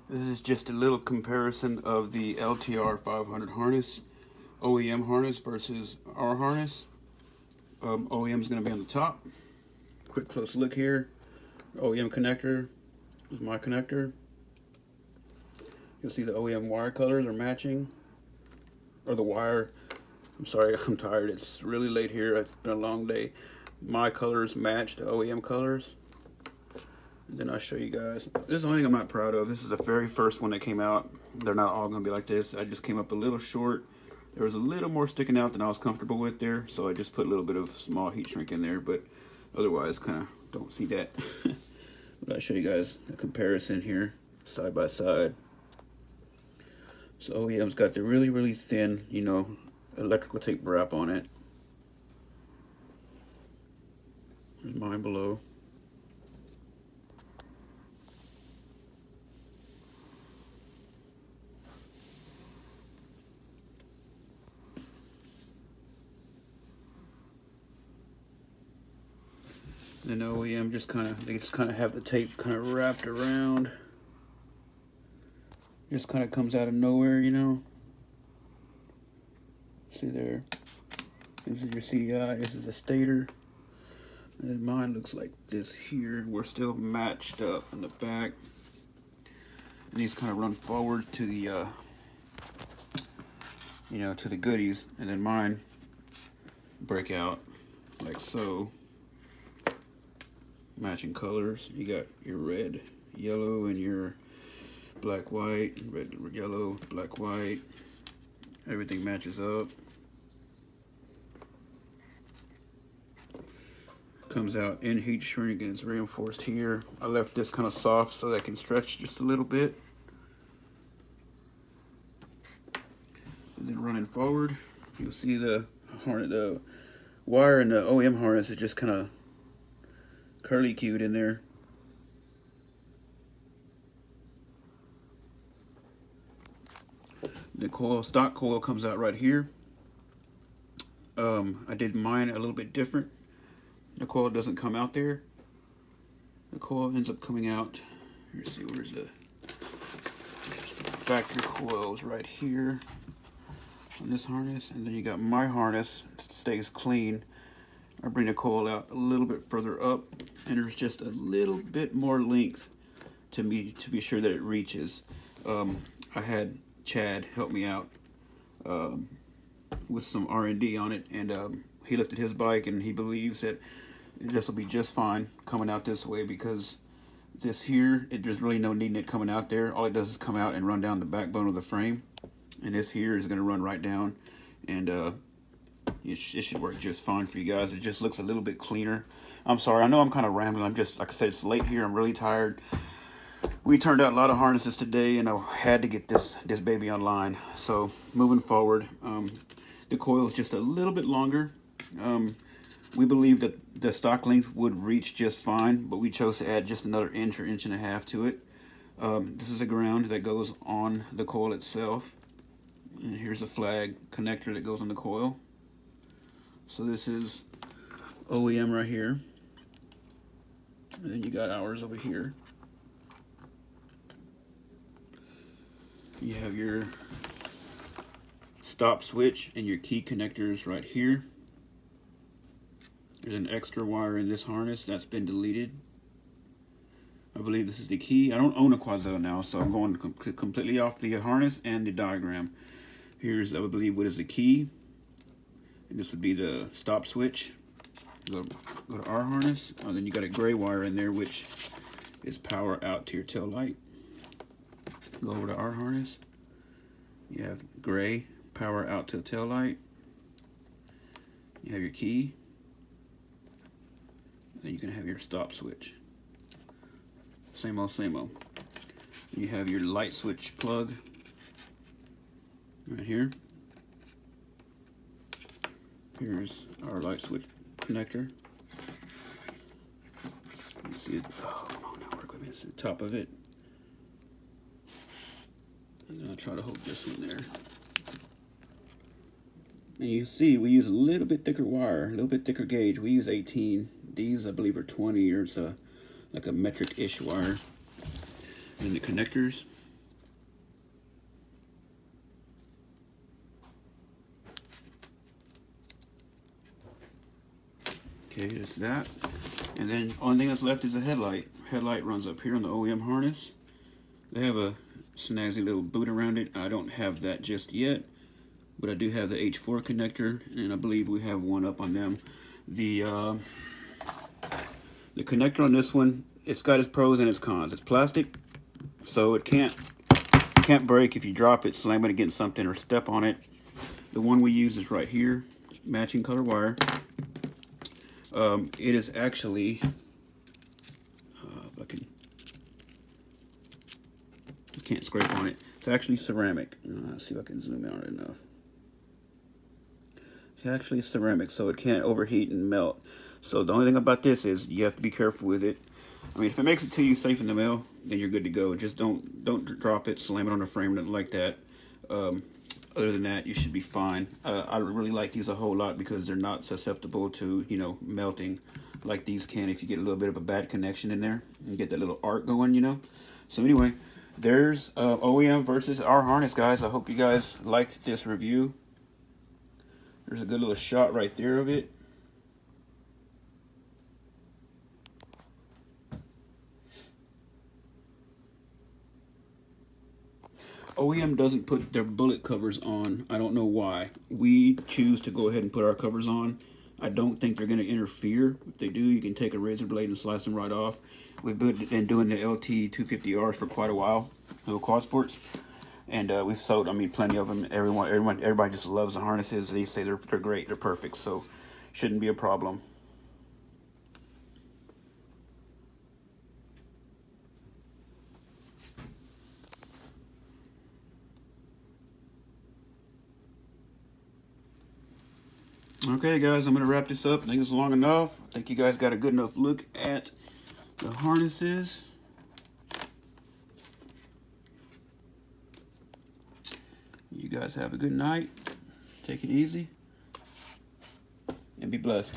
This is just a little comparison of the LTR500 harness, OEM harness versus our harness. OEM is going to be on the top. Quick close look here. OEM connector is my connector. You'll see the OEM wire colors are matching, or the wire. I'm sorry, I'm tired. It's really late here. It's been a long day. My colors match the OEM colors. And then I'll show you guys. This is the only thing I'm not proud of. This is the very first one that came out. They're not all going to be like this. I just came up a little short. There was a little more sticking out than I was comfortable with there, so I just put a little bit of small heat shrink in there, but otherwise kind of don't see that. But I'll show you guys a comparison here, side by side. So OEM's got the really, really thin, you know, electrical tape wrap on it. There's mine below. And OEM just they just kind of have the tape kind of wrapped around. Just kind of comes out of nowhere, you know. See there? This is your CDI, this is the stator. And then mine looks like this here. We're still matched up in the back. And these kind of run forward to the, you know, to the goodies. And then mine break out like so. Matching colors. You got your red, yellow, and your black, white. Red, yellow, black, white. Everything matches up. Comes out in heat shrink and it's reinforced here. I left this kind of soft so that I can stretch just a little bit. And then running forward, you'll see the wire in the OEM harness is just kind of curly cued in there. The coil, stock coil, comes out right here. I did mine a little bit different. The coil doesn't come out there. The coil ends up coming out. Let's see, where's the factory coils right here on this harness, and then you got my harness. It stays clean. I bring the coil out a little bit further up, and there's just a little bit more length to be sure that it reaches. I had Chad help me out with some R&D on it, and he looked at his bike and he believes that this will be just fine coming out this way, because this here, there's really no need in it coming out there. All it does is come out and run down the backbone of the frame, and this here is going to run right down, and it should work just fine for you guys. It just looks a little bit cleaner. I'm sorry, I know I'm kind of rambling. I'm just, like I said, it's late here. I'm really tired. We turned out a lot of harnesses today, and I had to get this baby online. So moving forward, the coil is just a little bit longer. We believe that the stock length would reach just fine, but we chose to add just another inch or inch and a half to it. This is a ground that goes on the coil itself. And here's a flag connector that goes on the coil. So this is OEM right here. And then you got ours over here. You have your stop switch and your key connectors right here. There's an extra wire in this harness that's been deleted. I believe this is the key. I don't own a Quazel now, so I'm going completely off the harness and the diagram. Here's, I believe, what is the key. And this would be the stop switch. Go to our harness. And then you got a gray wire in there, which is power out to your tail light. Go over to our harness. You have gray, power out to the tail light. You have your key. Then you can have your stop switch. Same old, same old. You have your light switch plug right here. Here's our light switch connector. You see it. Oh, come on, now work with me. It's the top of it. And I'll try to hold this one there. And you see, we use a little bit thicker wire, a little bit thicker gauge. We use 18. These, I believe, are 20, or it's like a metric-ish wire. And the connectors, Okay, there's that. And then only thing that's left is a headlight. Headlight runs up here on the OEM harness. They have a snazzy little boot around it. I don't have that just yet, but I do have the H4 connector, and I believe we have one up on them. The connector on this one, it's got its pros and its cons. It's plastic, so it can't break if you drop it, slam it against something, or step on it. The one we use is right here, matching color wire. It is actually, if I can't scrape on it. It's actually ceramic. Let's see if I can zoom in on it enough. It's actually ceramic, so it can't overheat and melt. So the only thing about this is you have to be careful with it. I mean, if it makes it to you safe in the mail, then you're good to go. Just don't drop it, slam it on the frame, nothing like that. Other than that, you should be fine. I really like these a whole lot because they're not susceptible to, you know, melting like these can if you get a little bit of a bad connection in there and get that little arc going, you know. So anyway, there's OEM versus our harness, guys. I hope you guys liked this review. There's a good little shot right there of it. OEM doesn't put their bullet covers on. I don't know why. We choose to go ahead and put our covers on. I don't think they're going to interfere. If they do, you can take a razor blade and slice them right off. We've been doing the LT500Rs for quite a while, little quad sports, and we've sold, I mean, plenty of them. Everybody just loves the harnesses. They say they're great, they're perfect, so shouldn't be a problem. Okay, guys, I'm going to wrap this up. I think it's long enough. I think you guys got a good enough look at the harnesses. You guys have a good night. Take it easy. And be blessed.